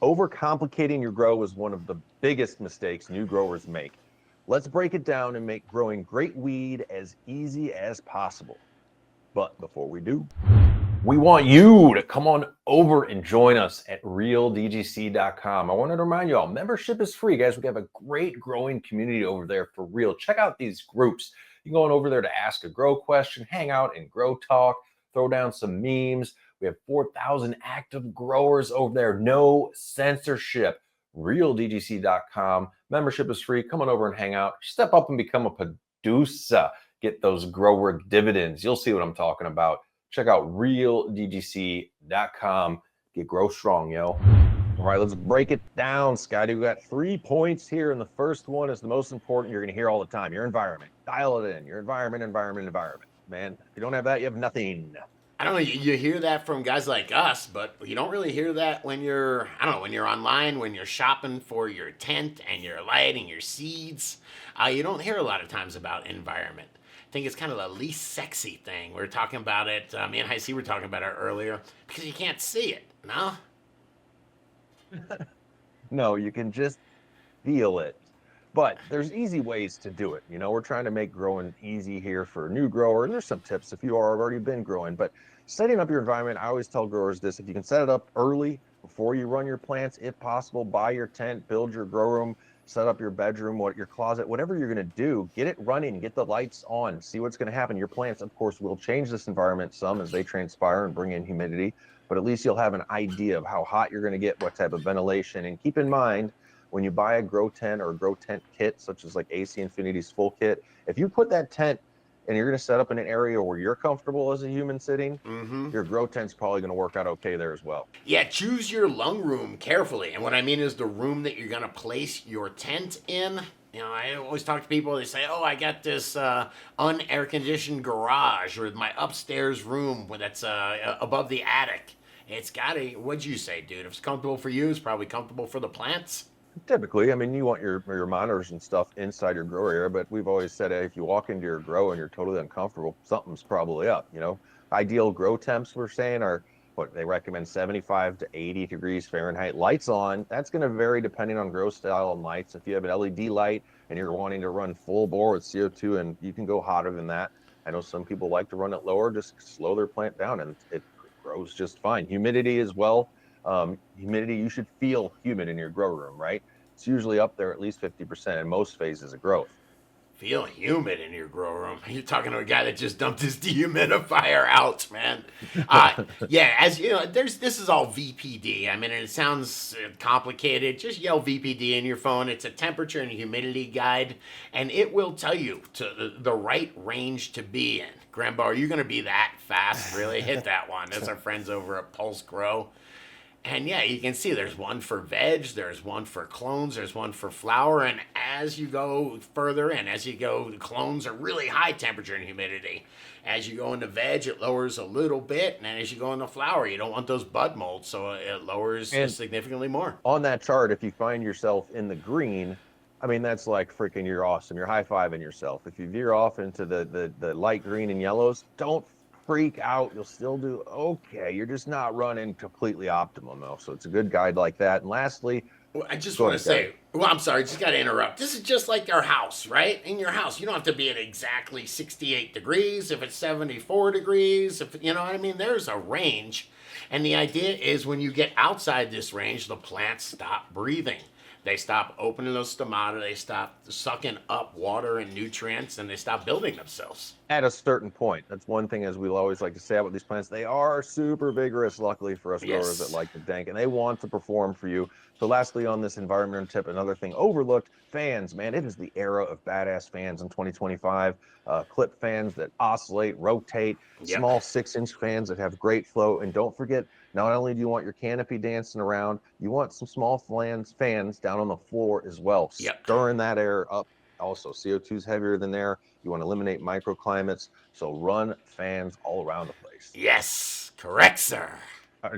Overcomplicating your grow is one of the biggest mistakes new growers make. Let's break it down and make growing great weed as easy as possible. But before we do, we want you to come on over and join us at realdgc.com. I wanted to remind you all, membership is free, guys. We have a great growing community over there for real. Check out these groups. You can go on over there to ask a grow question, hang out and grow talk, throw down some memes. We have 4,000 active growers over there. No censorship. RealDGC.com. Membership is free. Come on over and hang out. Step up and become a producer. Get those grower dividends. You'll see what I'm talking about. Check out RealDGC.com. Get grow strong, yo. All right, let's break it down, Scotty. We got 3 points here, and the first one is the most important. You're going to hear all the time. Your environment. Dial it in. Your environment. Man, if you don't have that, you have nothing. I don't know, you hear that from guys like us, but you don't really hear that when you're, when you're online, when you're shopping for your tent and your light and your seeds. You don't hear a lot of times about environment. I think it's kind of the least sexy thing. We're talking about it, me and Heisey were talking about it earlier, because you can't see it, no? No, you can just feel it. But there's easy ways to do it. You know, we're trying to make growing easy here for a new grower. And there's some tips if you are already been growing. But setting up your environment, I always tell growers this: if you can set it up early before you run your plants, if possible, buy your tent, build your grow room, set up your bedroom, your closet, whatever you're going to do, get it running, get the lights on, see what's going to happen. Your plants, of course, will change this environment some as they transpire and bring in humidity. But at least you'll have an idea of how hot you're going to get, what type of ventilation. And keep in mind, when you buy a grow tent or a grow tent kit, such as like AC Infinity's full kit, if you put that tent and you're going to set up in an area where you're comfortable as a human sitting, your grow tent's probably going to work out okay there as well. Yeah, choose your lung room carefully. And what I mean is the room that you're going to place your tent in. You know, I always talk to people, they say, oh, I got this un-air conditioned garage or my upstairs room that's above the attic. It's got to, what'd you say, dude? If it's comfortable for you, it's probably comfortable for the plants. Typically, I mean, you want your monitors and stuff inside your grow area, but we've always said, hey, if you walk into your grow and you're totally uncomfortable, something's probably up. You know, ideal grow temps we're saying are what they recommend: 75 to 80 degrees Fahrenheit. Lights on. That's going to vary depending on grow style and lights. If you have an LED light and you're wanting to run full bore with CO2, and you can go hotter than that. I know some people like to run it lower, just slow their plant down, and it grows just fine. Humidity as well. Humidity, you should feel humid in your grow room, right? It's usually up there at least 50% in most phases of growth. Feel humid in your grow room. You're talking to a guy that just dumped his dehumidifier out, man. Yeah, as you know, this is all VPD. I mean, it sounds complicated. Just yell VPD in your phone. It's a temperature and humidity guide, and it will tell you to the right range to be in. Grandpa, are you going to be that fast? Really hit that one. That's our friends over at Pulse Grow. And yeah, you can see there's one for veg, there's one for clones, there's one for flower, and as you go further in, as you go, the clones are really high temperature and humidity. As you go into veg, it lowers a little bit, and then as you go into flower, you don't want those bud molds, so it lowers significantly more. On that chart, if you find yourself in the green, I mean, that's like freaking, you're awesome. You're high-fiving yourself. If you veer off into the light green and yellows, don't freak out. You'll still do okay. You're just not running completely optimum though, so it's a good guide like that. And lastly, well, I just want to say, well, I'm sorry, just got to interrupt. This is just like our house, right? In your house, you don't have to be at exactly 68 degrees. If it's 74 degrees, if you know what I mean, there's a range. And the idea is when you get outside this range, the plants stop breathing. They stop opening those stomata, they stop sucking up water and nutrients, and they stop building themselves. At a certain point. That's one thing, as we always like to say about these plants. They are super vigorous, luckily for us growers that like to dank, and they want to perform for you. So lastly, on this environmental tip, another thing overlooked, fans. Man, it is the era of badass fans in 2025. Clip fans that oscillate, rotate, small 6-inch fans that have great flow. And don't forget, not only do you want your canopy dancing around, you want some small fans down on the floor as well, stirring that air up. Also, CO2 is heavier than air. You want to eliminate microclimates, so run fans all around the place. Yes, correct, sir.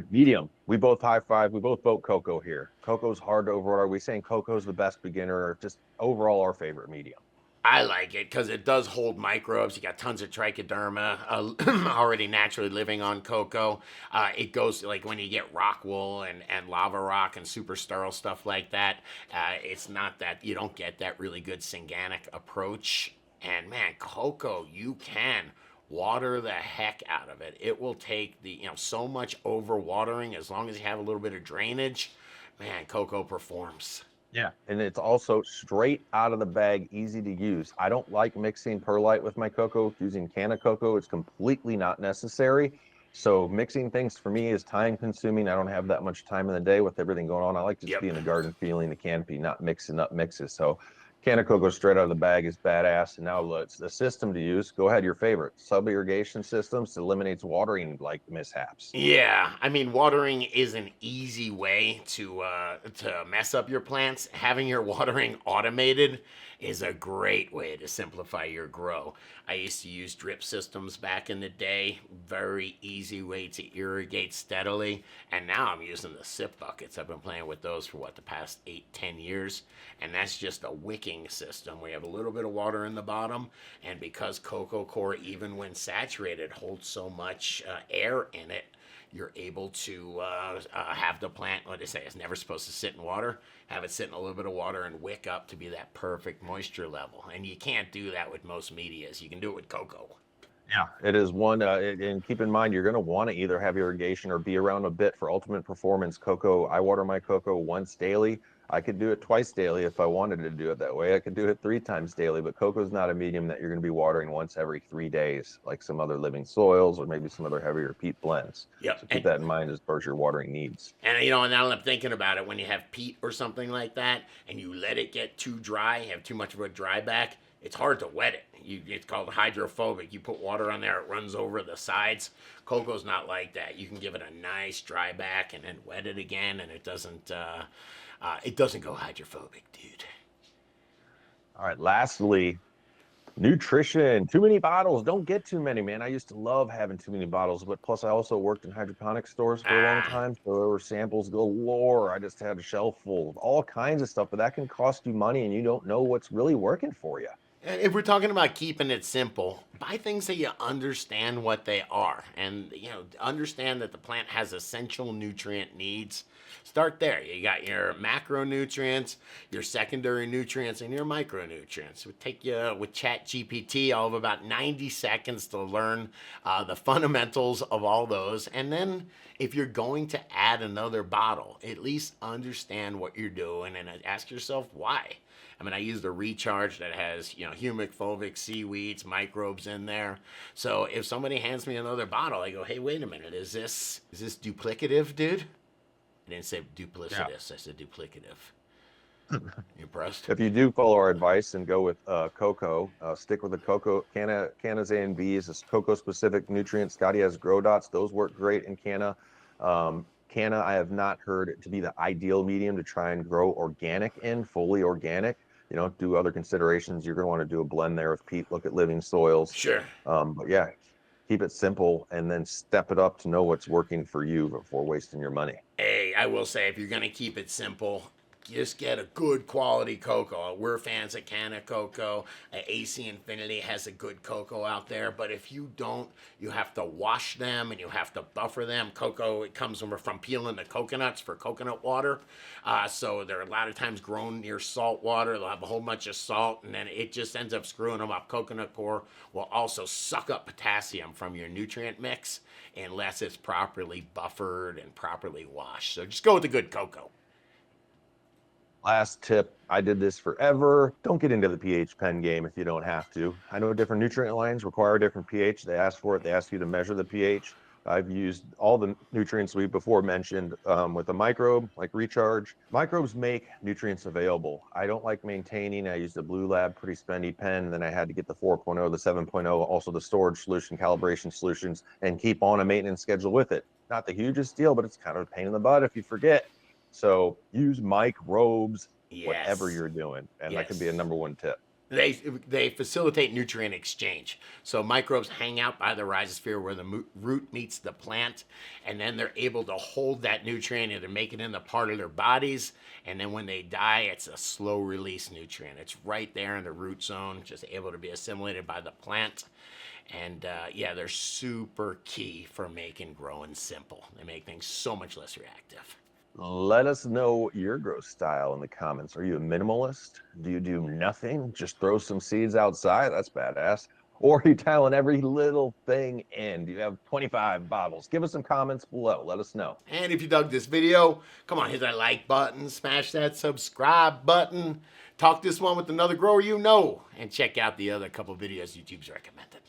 Medium. We both high five. We both vote cocoa here. Cocoa's hard to override. Are we saying cocoa's the best beginner, or just overall our favorite medium? I like it because it does hold microbes. You got tons of trichoderma already naturally living on cocoa. It goes like when you get rock wool and lava rock and super sterile stuff like that. It's not that you don't get that really good synganic approach. And man, cocoa, you can water the heck out of it. It will take so much over watering as long as you have a little bit of drainage. Man, cocoa performs. Yeah. And it's also straight out of the bag, easy to use. I don't like mixing perlite with my cocoa, using canna cocoa. It's completely not necessary. So mixing things for me is time consuming. I don't have that much time in the day with everything going on. I like to just be Yep. in the garden feeling the canopy, not mixing up mixes. So canna cocoa straight out of the bag is badass. And now it's the system to use. Go ahead, your favorite. Sub irrigation systems eliminates watering like mishaps. Yeah, I mean, watering is an easy way to mess up your plants. Having your watering automated is a great way to simplify your grow. I used to use drip systems back in the day. Very easy way to irrigate steadily. And now I'm using the sip buckets. I've been playing with those for the past 8, 10 years. And that's just a wicking system. We have a little bit of water in the bottom. And because cocoa coir, even when saturated, holds so much air in it, you're able to have the plant, what they say, it's never supposed to sit in water, have it sit in a little bit of water and wick up to be that perfect moisture level. And you can't do that with most medias. You can do it with cocoa. Yeah, it is one, and keep in mind, you're going to want to either have irrigation or be around a bit for ultimate performance. Cocoa, I water my cocoa once daily. I could do it twice daily if I wanted to do it that way. I could do it 3 times daily, but cocoa is not a medium that you're going to be watering once every 3 days, like some other living soils or maybe some other heavier peat blends. Yep. So keep that in mind as far as your watering needs. And now I'm thinking about it, when you have peat or something like that, and you let it get too dry, have too much of a dry back, it's hard to wet it. It's called hydrophobic. You put water on there, it runs over the sides. Cocoa's not like that. You can give it a nice dry back and then wet it again, and it doesn't go hydrophobic, dude. All right, lastly, nutrition. Too many bottles. Don't get too many, man. I used to love having too many bottles, but plus I also worked in hydroponic stores for a long Ah, time. So there were samples galore. I just had a shelf full of all kinds of stuff, but that can cost you money and you don't know what's really working for you. And if we're talking about keeping it simple, buy things that you understand what they are, and understand that the plant has essential nutrient needs. Start there. You got your macronutrients, your secondary nutrients, and your micronutrients. It would take you with Chat GPT all of about 90 seconds to learn the fundamentals of all those, and then if you're going to add another bottle, at least understand what you're doing and ask yourself why. I mean, I used a recharge that has, humic, fulvic, seaweeds, microbes in there. So if somebody hands me another bottle, I go, hey, wait a minute, is this duplicative, dude? I didn't say duplicitous. Yeah. I said duplicative. You impressed? If you do follow our advice and go with cocoa, stick with the cocoa. Canna's A and B is a cocoa specific nutrient. Scotty has grow dots. Those work great in canna. Canna, I have not heard it to be the ideal medium to try and grow organic in, fully organic. Do other considerations. You're going to want to do a blend there with peat, look at living soils. Sure. But yeah, keep it simple and then step it up to know what's working for you before wasting your money. Hey, I will say, if you're going to keep it simple, just get a good quality cocoa. We're fans of Canna Cocoa. AC Infinity has a good cocoa out there, but if you don't, you have to wash them and you have to buffer them. Cocoa, it comes from peeling the coconuts for coconut water. So they're a lot of times grown near salt water. They'll have a whole bunch of salt, and then it just ends up screwing them up. Coconut coir will also suck up potassium from your nutrient mix unless it's properly buffered and properly washed. So just go with the good cocoa. Last tip, I did this forever. Don't get into the pH pen game if you don't have to. I know different nutrient lines require a different pH. They ask for it. They ask you to measure the pH. I've used all the nutrients we before mentioned with a microbe, like Recharge. Microbes make nutrients available. I don't like maintaining. I used a Blue Lab, pretty spendy pen. Then I had to get the 4.0, the 7.0, also the storage solution, calibration solutions, and keep on a maintenance schedule with it. Not the hugest deal, but it's kind of a pain in the butt if you forget. So use microbes, Yes. whatever you're doing. And that could be a number one tip. They facilitate nutrient exchange. So microbes hang out by the rhizosphere where the root meets the plant, and then they're able to hold that nutrient and to make it into part of their bodies. And then when they die, it's a slow release nutrient. It's right there in the root zone, just able to be assimilated by the plant. And yeah, they're super key for making growing simple. They make things so much less reactive. Let us know your grow style in the comments. Are you a minimalist? Do you do nothing? Just throw some seeds outside? That's badass. Or are you dialing every little thing in? Do you have 25 bottles? Give us some comments below. Let us know. And if you dug this video, come on, hit that like button, smash that subscribe button, talk this one with another grower you know, and check out the other couple videos YouTube's recommended.